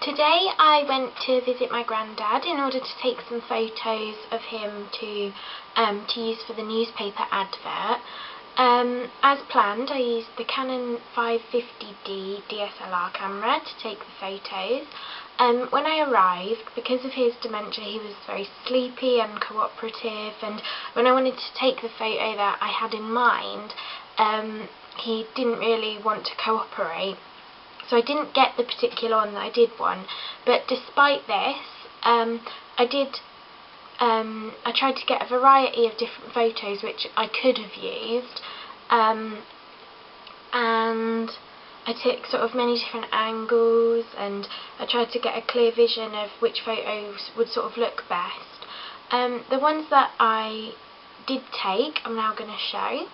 Today I went to visit my granddad in order to take some photos of him to use for the newspaper advert. As planned, I used the Canon 550D DSLR camera to take the photos. When I arrived, because of his dementia, he was very sleepy and cooperative, and when I wanted to take the photo that I had in mind, he didn't really want to cooperate. So I didn't get the particular one that I did want, but despite this, I tried to get a variety of different photos which I could have used, and I took sort of many different angles, and I tried to get a clear vision of which photos would sort of look best. The ones that I did take, I'm now going to show.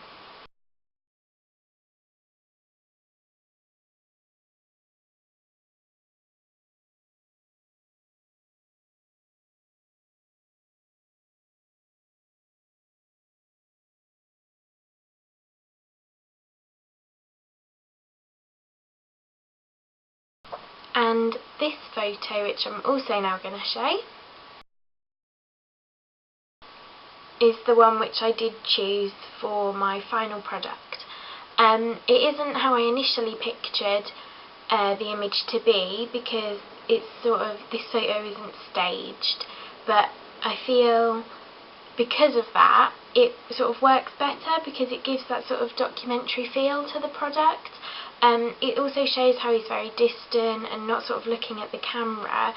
And this photo, which I'm also now going to show, is the one which I did choose for my final product. It isn't how I initially pictured the image to be, because it's sort of, this photo isn't staged, but I feel because of that it sort of works better because it gives that sort of documentary feel to the product. It also shows how he's very distant and not sort of looking at the camera,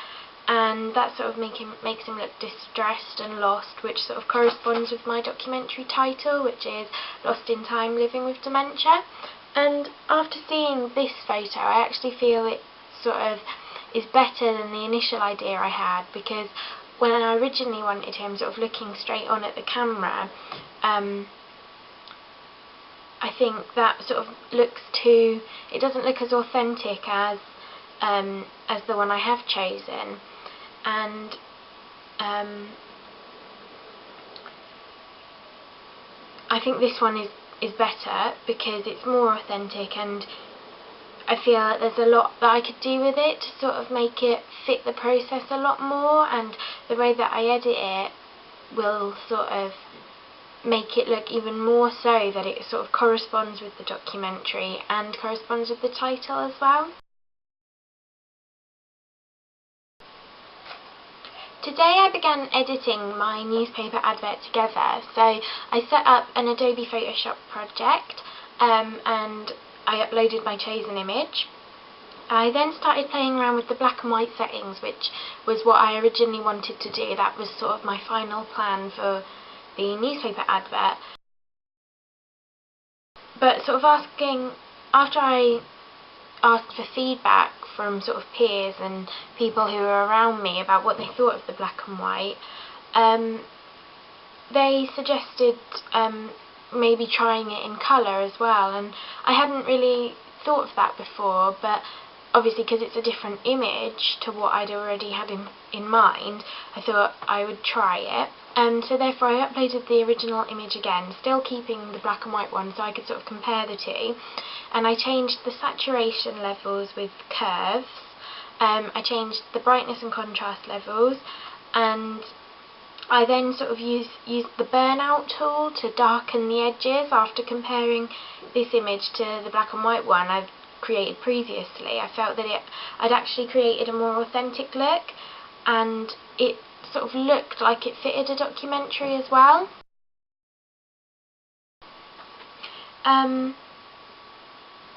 and that sort of makes him look distressed and lost, which sort of corresponds with my documentary title, which is Lost in Time, Living with Dementia. And after seeing this photo, I actually feel it sort of is better than the initial idea I had, because when I originally wanted him sort of looking straight on at the camera, I think that sort of looks too, it doesn't look as authentic as the one I have chosen. And I think this one is better because it's more authentic, and I feel like there's a lot that I could do with it to sort of make it fit the process a lot more, and the way that I edit it will sort of make it look even more so that it sort of corresponds with the documentary and corresponds with the title as well. Today I began editing my newspaper advert together, so I set up an Adobe Photoshop project, and I uploaded my chosen image. I then started playing around with the black and white settings, which was what I originally wanted to do. That was sort of my final plan for the newspaper advert. But sort of after I asked for feedback from sort of peers and people who were around me about what they thought of the black and white, they suggested maybe trying it in colour as well, and I hadn't really thought of that before, but obviously because it's a different image to what I'd already had in mind, I thought I would try it. So therefore I uploaded the original image again, still keeping the black and white one so I could sort of compare the two, and I changed the saturation levels with curves, I changed the brightness and contrast levels, and I then sort of used the burnout tool to darken the edges after comparing this image to the black and white one I've created previously. I felt that I'd actually created a more authentic look, and it sort of looked like it fitted a documentary as well.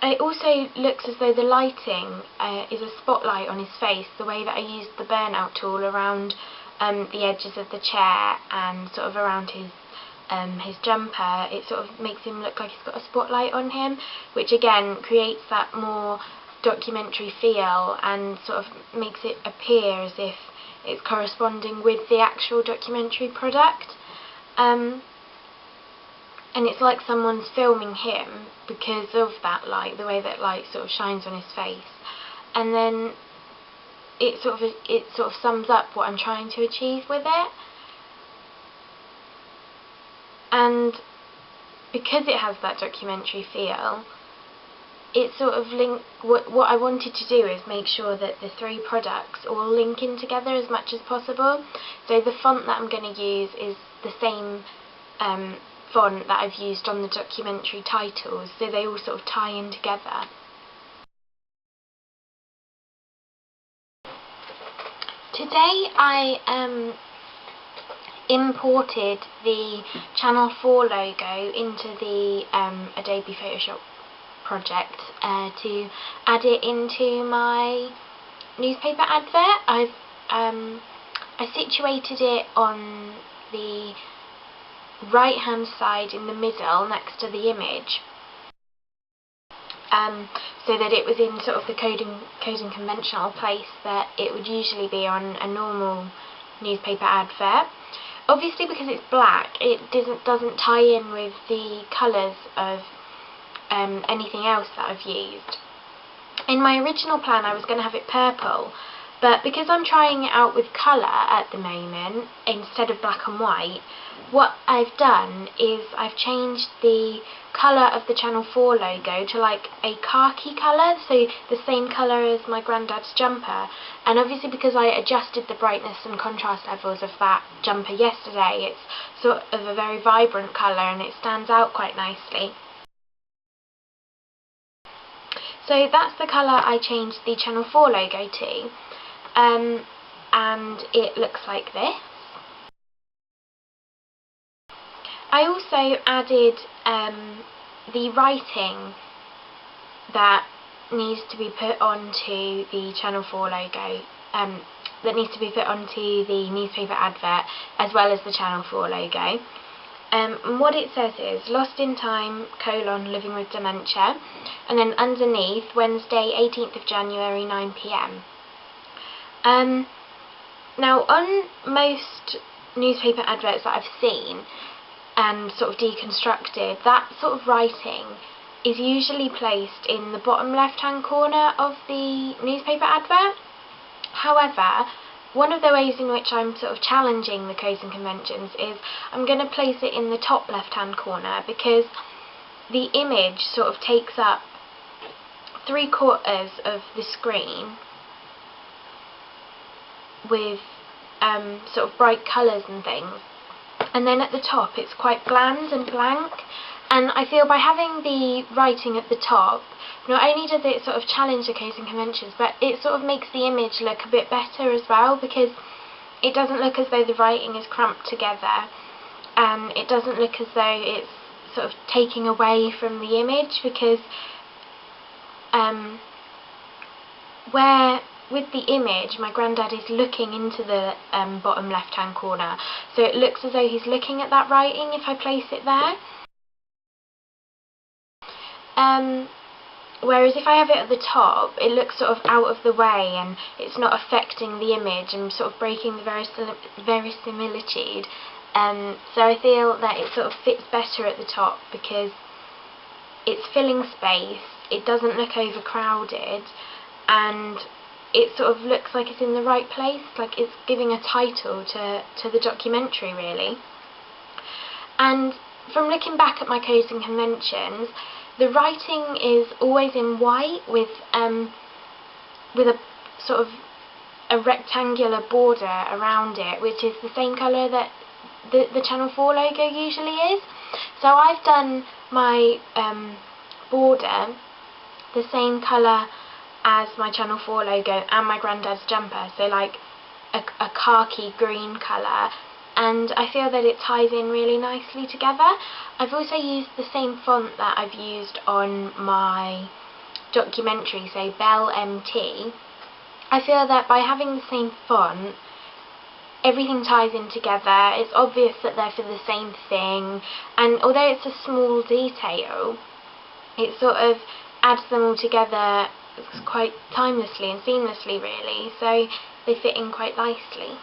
It also looks as though the lighting is a spotlight on his face, the way that I used the burnout tool around the edges of the chair and sort of around his jumper. It sort of makes him look like he's got a spotlight on him, which again creates that more documentary feel and sort of makes it appear as if it's corresponding with the actual documentary product. And it's like someone's filming him because of that light, the way that light sort of shines on his face. And then it sort of sums up what I'm trying to achieve with it. And because it has that documentary feel, it sort of what I wanted to do is make sure that the three products all link in together as much as possible. So the font that I'm going to use is the same font that I've used on the documentary titles, so they all sort of tie in together. Today I imported the Channel 4 logo into the Adobe Photoshop project to add it into my newspaper advert. I situated it on the right hand side in the middle next to the image, so that it was in sort of the code and conventional place that it would usually be on a normal newspaper advert. Obviously, because it's black, it doesn't tie in with the colours of anything else that I've used. In my original plan I was going to have it purple, but because I'm trying it out with colour at the moment instead of black and white, what I've done is I've changed the colour of the Channel 4 logo to like a khaki colour, so the same colour as my granddad's jumper. And obviously because I adjusted the brightness and contrast levels of that jumper yesterday, it's sort of a very vibrant colour and it stands out quite nicely. So that's the colour I changed the Channel 4 logo to, and it looks like this. I also added the writing that needs to be put onto the Channel 4 logo, that needs to be put onto the newspaper advert, as well as the Channel 4 logo. And what it says is Lost in Time, living with dementia, and then underneath Wednesday 18th of January 9 PM. Now on most newspaper adverts that I've seen and sort of deconstructed, that sort of writing is usually placed in the bottom left hand corner of the newspaper advert. However, one of the ways in which I'm sort of challenging the codes and conventions is I'm going to place it in the top left hand corner, because the image sort of takes up 3/4 of the screen with sort of bright colours and things, and then at the top it's quite bland and blank. And I feel by having the writing at the top, not only does it sort of challenge the codes and conventions, but it sort of makes the image look a bit better as well, because it doesn't look as though the writing is cramped together, and it doesn't look as though it's sort of taking away from the image, because where with the image my granddad is looking into the bottom left hand corner, so it looks as though he's looking at that writing if I place it there. Whereas if I have it at the top, it looks sort of out of the way and it's not affecting the image and sort of breaking the verisimilitude. So I feel that it sort of fits better at the top because it's filling space, it doesn't look overcrowded, and it sort of looks like it's in the right place, like it's giving a title to the documentary really. And from looking back at my codes and conventions, the writing is always in white with a sort of a rectangular border around it, which is the same colour that the Channel 4 logo usually is. So I've done my border the same colour as my Channel 4 logo and my granddad's jumper, so like a khaki green colour, and I feel that it ties in really nicely together. I've also used the same font that I've used on my documentary, so Bell MT. I feel that by having the same font, everything ties in together. It's obvious that they're for the same thing, and although it's a small detail, it sort of adds them all together quite timelessly and seamlessly really, so they fit in quite nicely.